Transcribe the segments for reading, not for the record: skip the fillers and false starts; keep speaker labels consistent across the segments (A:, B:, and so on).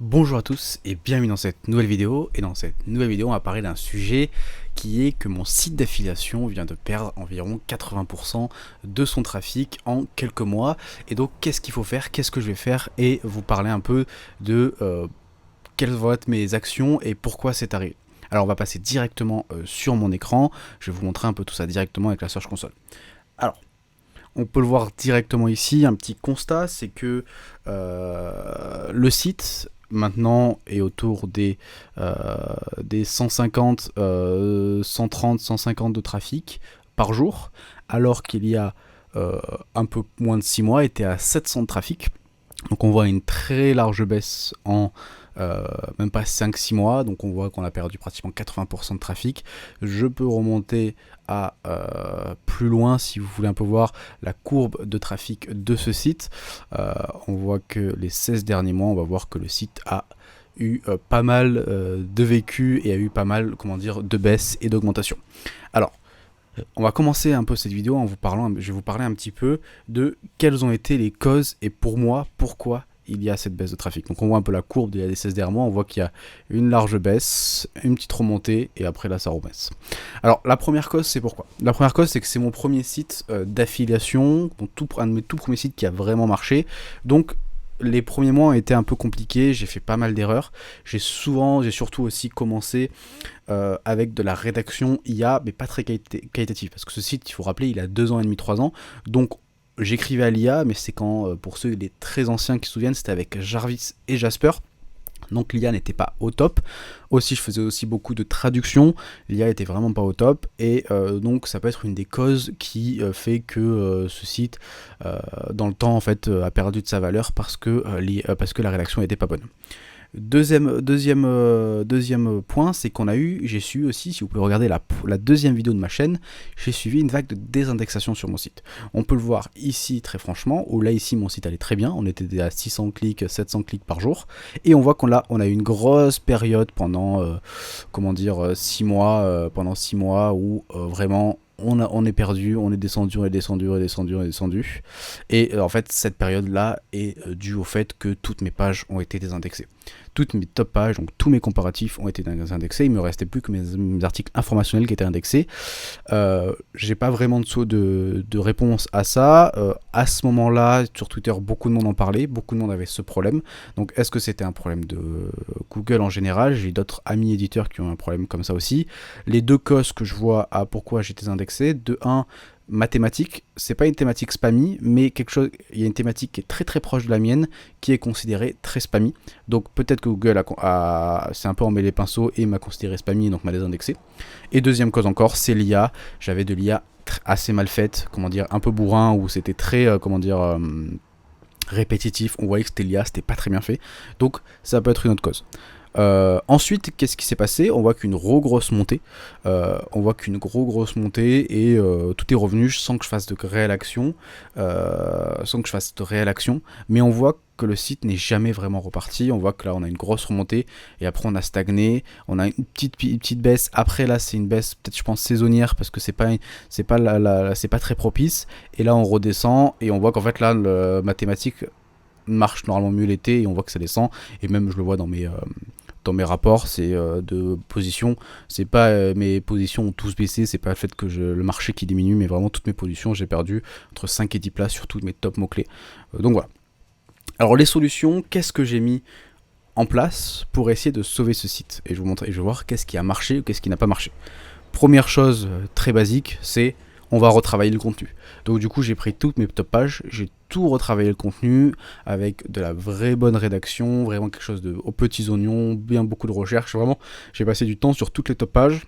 A: Bonjour à tous et bienvenue dans cette nouvelle vidéo. Et dans cette nouvelle vidéo, on va parler d'un sujet qui est que mon site d'affiliation vient de perdre environ 80% de son trafic en quelques mois. Et donc, qu'est-ce qu'il faut faire? Qu'est-ce que je vais faire? Et vous parler un peu de quelles vont être mes actions et pourquoi c'est arrivé. Alors, on va passer directement sur mon écran. Je vais vous montrer un peu tout ça directement avec la Search Console. Alors, on peut le voir directement ici, un petit constat, c'est que le site maintenant est autour des 150, 130, 150 de trafic par jour, alors qu'il y a un peu moins de 6 mois était à 700 de trafic. Donc on voit une très large baisse en même pas 5-6 mois, donc on voit qu'on a perdu pratiquement 80% de trafic. Je peux remonter à plus loin si vous voulez un peu voir la courbe de trafic de ce site. On voit que les 16 derniers mois, on va voir que le site a eu pas mal de vécu et a eu pas mal, comment dire, de baisse et d'augmentation. Alors, on va commencer un peu cette vidéo en vous parlant, je vais vous parler un petit peu de quelles ont été les causes et pour moi, pourquoi il y a cette baisse de trafic. Donc on voit un peu la courbe des 16 derniers mois, on voit qu'il y a une large baisse, une petite remontée et après là ça rebaisse. Alors la première cause c'est pourquoi? La première cause c'est que c'est mon premier site d'affiliation, un de mes tout premiers sites qui a vraiment marché. Donc les premiers mois ont été un peu compliqués, j'ai fait pas mal d'erreurs. J'ai surtout aussi commencé avec de la rédaction IA, mais pas très qualitative. Parce que ce site, il faut rappeler, il a 2 ans et demi, 3 ans. Donc j'écrivais à l'IA, mais c'est quand, pour ceux les très anciens qui se souviennent, c'était avec Jarvis et Jasper. Donc l'IA n'était pas au top. Aussi, je faisais aussi beaucoup de traduction. L'IA était vraiment pas au top. Et donc, ça peut être une des causes qui fait que ce site, dans le temps, en fait, a perdu de sa valeur parce que la rédaction n'était pas bonne. Deuxième point, c'est j'ai su aussi, si vous pouvez regarder la deuxième vidéo de ma chaîne, j'ai suivi une vague de désindexation sur mon site. On peut le voir ici très franchement, où là ici mon site allait très bien, on était à 600 clics, 700 clics par jour, et on voit on a eu une grosse période pendant, 6 mois, pendant 6 mois où vraiment on est perdu, on est descendu. Et en fait, cette période-là est due au fait que toutes mes pages ont été désindexées. Toutes mes top pages, donc tous mes comparatifs ont été désindexés. Il ne me restait plus que mes articles informationnels qui étaient indexés. J'ai pas vraiment de réponse à ça. À ce moment-là, sur Twitter, beaucoup de monde en parlait. Beaucoup de monde avait ce problème. Donc, est-ce que c'était un problème de Google en général? J'ai d'autres amis éditeurs qui ont un problème comme ça aussi. Les deux causes que je vois à pourquoi j'étais indexé, de 1, mathématiques, c'est pas une thématique spammy, mais il y a une thématique qui est très très proche de la mienne, qui est considérée très spammy. Donc peut-être que Google s'est un peu emmêlé les pinceaux et m'a considéré spammy, donc m'a désindexé. Et deuxième cause encore, c'est l'IA. J'avais de l'IA assez mal faite, un peu bourrin, où c'était très, répétitif. On voyait que c'était l'IA, c'était pas très bien fait. Donc ça peut être une autre cause. Ensuite, qu'est-ce qui s'est passé? On voit qu'une grosse montée. Grosse montée et tout est revenu sans que je fasse de réelle action. Mais on voit que le site n'est jamais vraiment reparti. On voit que là, on a une grosse remontée et après, on a stagné. On a une petite baisse. Après, là, c'est une baisse, peut-être, je pense, saisonnière parce que c'est pas très propice. Et là, on redescend et on voit qu'en fait, là, le mathématique marche normalement mieux l'été et on voit que ça descend. Et même, je le vois dans mes rapports, c'est de position, c'est pas mes positions ont tous baissé, c'est pas le fait que le marché qui diminue, mais vraiment toutes mes positions, j'ai perdu entre 5 et 10 places sur tous mes top mots-clés. Donc voilà. Alors les solutions, qu'est-ce que j'ai mis en place pour essayer de sauver ce site? Et je vais voir qu'est-ce qui a marché ou qu'est-ce qui n'a pas marché. Première chose très basique, c'est on va retravailler le contenu. Donc du coup, j'ai pris toutes mes top pages, j'ai tout retravaillé le contenu avec de la vraie bonne rédaction, vraiment quelque chose aux petits oignons, bien beaucoup de recherche. Vraiment, j'ai passé du temps sur toutes les top pages.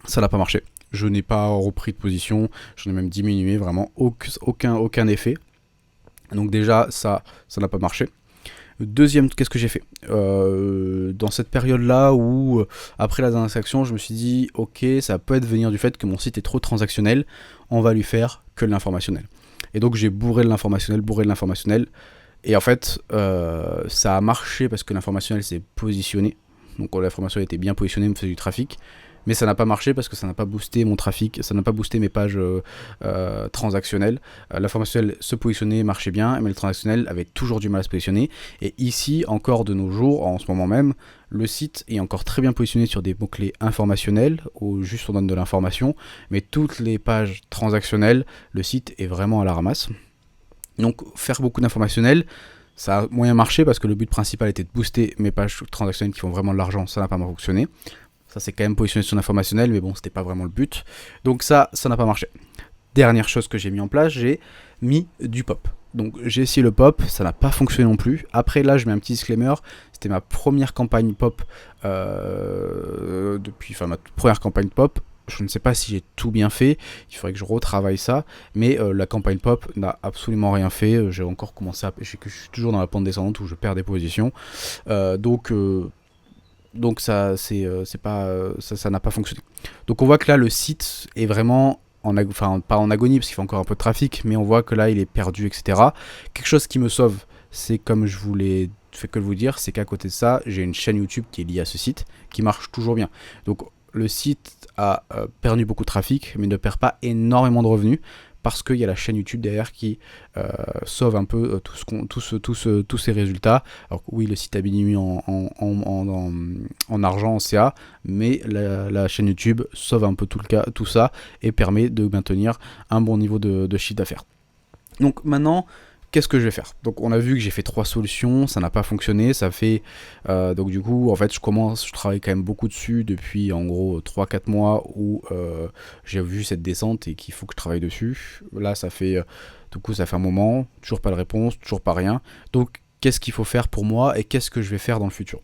A: Ça n'a pas marché. Je n'ai pas repris de position, j'en ai même diminué, vraiment aucun effet. Donc déjà, ça n'a pas marché. Deuxième, qu'est-ce que j'ai fait dans cette période-là où, après la transaction, je me suis dit, ok, ça peut venir du fait que mon site est trop transactionnel, on va lui faire que de l'informationnel. Et donc j'ai bourré de l'informationnel, et en fait, ça a marché parce que l'informationnel s'est positionné, donc l'informationnel était bien positionné, me faisait du trafic, mais ça n'a pas marché parce que ça n'a pas boosté mon trafic, ça n'a pas boosté mes pages transactionnelles. L'informationnel se positionnait, marchait bien, mais le transactionnel avait toujours du mal à se positionner. Et ici, encore de nos jours, en ce moment même, le site est encore très bien positionné sur des mots-clés informationnels, où juste on donne de l'information, mais toutes les pages transactionnelles, le site est vraiment à la ramasse. Donc faire beaucoup d'informationnels, ça a moyen marché parce que le but principal était de booster mes pages transactionnelles qui font vraiment de l'argent, ça n'a pas fonctionné. Ça c'est quand même positionné sur l'informationnel, mais bon, c'était pas vraiment le but. Donc ça n'a pas marché. Dernière chose que j'ai mis en place, j'ai mis du pop. Donc j'ai essayé le pop, ça n'a pas fonctionné non plus. Après là, je mets un petit disclaimer, c'était ma première campagne pop ma première campagne pop. Je ne sais pas si j'ai tout bien fait, il faudrait que je retravaille ça, mais la campagne pop n'a absolument rien fait. J'ai encore commencé à... Je suis toujours dans la pente descendante où je perds des positions. Donc ça, ça n'a pas fonctionné. Donc on voit que là, le site est vraiment... pas en agonie parce qu'il fait encore un peu de trafic, mais on voit que là il est perdu, etc. Quelque chose qui me sauve, c'est comme je voulais fait que le vous dire, c'est qu'à côté de ça, j'ai une chaîne YouTube qui est liée à ce site, qui marche toujours bien. Donc le site a perdu beaucoup de trafic, mais ne perd pas énormément de revenus, parce qu'il y a la chaîne YouTube derrière qui sauve un peu tous ces résultats. Alors oui, le site a diminué en argent, en CA, mais la chaîne YouTube sauve un peu tout ça et permet de maintenir un bon niveau de chiffre d'affaires. Donc maintenant, qu'est-ce que je vais faire? Donc on a vu que j'ai fait 3 solutions, ça n'a pas fonctionné, ça fait... donc du coup, en fait, je travaille quand même beaucoup dessus depuis en gros 3-4 mois où j'ai vu cette descente et qu'il faut que je travaille dessus. Là, ça fait un moment, toujours pas de réponse, toujours pas rien. Donc qu'est-ce qu'il faut faire pour moi et qu'est-ce que je vais faire dans le futur?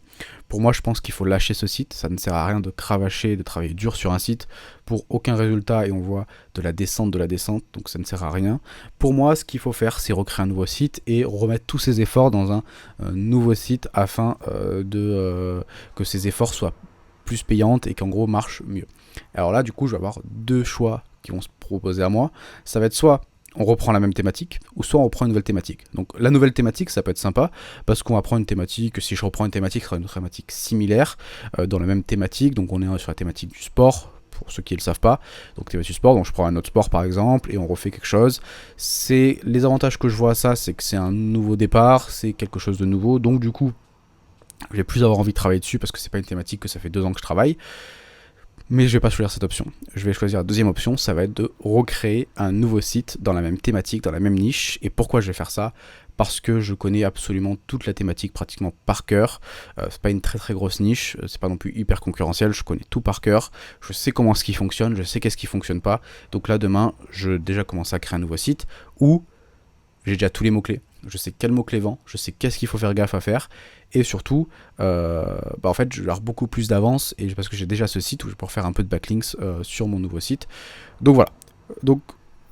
A: Pour moi, je pense qu'il faut lâcher ce site. Ça ne sert à rien de cravacher, de travailler dur sur un site pour aucun résultat et on voit de la descente, donc ça ne sert à rien. Pour moi, ce qu'il faut faire, c'est recréer un nouveau site et remettre tous ses efforts dans un nouveau site afin que ces efforts soient plus payantes et qu'en gros marchent mieux. Alors là, du coup, je vais avoir 2 choix qui vont se proposer à moi. Ça va être soit on reprend la même thématique, ou soit on reprend une nouvelle thématique. Donc la nouvelle thématique, ça peut être sympa, parce qu'on va prendre une thématique, si je reprends une thématique, ce sera une thématique similaire, dans la même thématique, donc on est sur la thématique du sport, pour ceux qui ne le savent pas, donc thématique du sport, donc je prends un autre sport par exemple, et on refait quelque chose. Les avantages que je vois à ça, c'est que c'est un nouveau départ, c'est quelque chose de nouveau, donc du coup, je vais plus avoir envie de travailler dessus, parce que c'est pas une thématique que ça fait 2 ans que je travaille. Mais je vais pas choisir cette option. Je vais choisir la deuxième option, ça va être de recréer un nouveau site dans la même thématique, dans la même niche. Et pourquoi je vais faire ça? Parce que je connais absolument toute la thématique pratiquement par cœur. C'est pas une très très grosse niche, c'est pas non plus hyper concurrentiel, je connais tout par cœur. Je sais comment ce qui fonctionne, je sais qu'est-ce qui fonctionne pas. Donc là demain, je vais déjà commencer à créer un nouveau site où j'ai déjà tous les mots-clés. Je sais quel mot-clé vend, je sais qu'est-ce qu'il faut faire gaffe à faire, et surtout, en fait, je vais avoir beaucoup plus d'avance, et parce que j'ai déjà ce site où je vais pouvoir faire un peu de backlinks sur mon nouveau site. Donc voilà, donc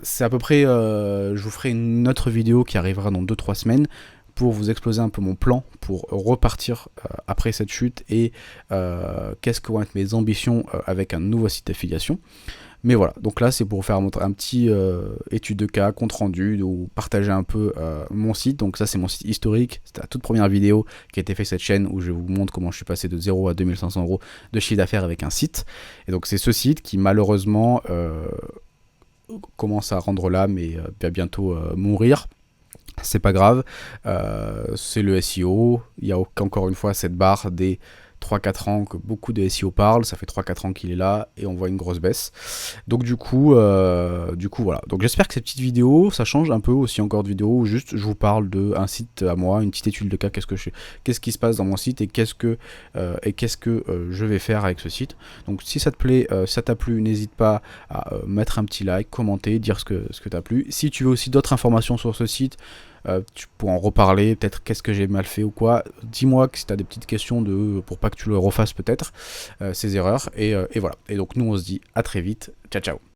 A: c'est à peu près, je vous ferai une autre vidéo qui arrivera dans 2-3 semaines, pour vous exposer un peu mon plan, pour repartir après cette chute, et qu'est-ce que vont être mes ambitions avec un nouveau site d'affiliation. Mais voilà, donc là c'est pour faire un petit étude de cas, compte rendu, ou partager un peu mon site. Donc ça c'est mon site historique, c'était la toute première vidéo qui a été faite sur cette chaîne où je vous montre comment je suis passé de 0 à 2500 € de chiffre d'affaires avec un site. Et donc c'est ce site qui malheureusement commence à rendre l'âme et va bientôt mourir. C'est pas grave, c'est le SEO, il y a encore une fois cette barre des 3-4 ans que beaucoup de SEO parlent, ça fait 3-4 ans qu'il est là et on voit une grosse baisse. Donc du coup voilà. Donc j'espère que cette petite vidéo, ça change un peu aussi encore de vidéo où juste je vous parle d'un site à moi, une petite étude de cas, qu'est-ce qui se passe dans mon site et qu'est-ce que je vais faire avec ce site. Donc si ça te plaît, si ça t'a plu, n'hésite pas à mettre un petit like, commenter, dire ce que t'as plu. Si tu veux aussi d'autres informations sur ce site, tu pourras en reparler, peut-être qu'est-ce que j'ai mal fait ou quoi. Dis-moi si tu as des petites questions pour pas que tu le refasses peut-être, ces erreurs. Et voilà. Et donc nous on se dit à très vite. Ciao ciao.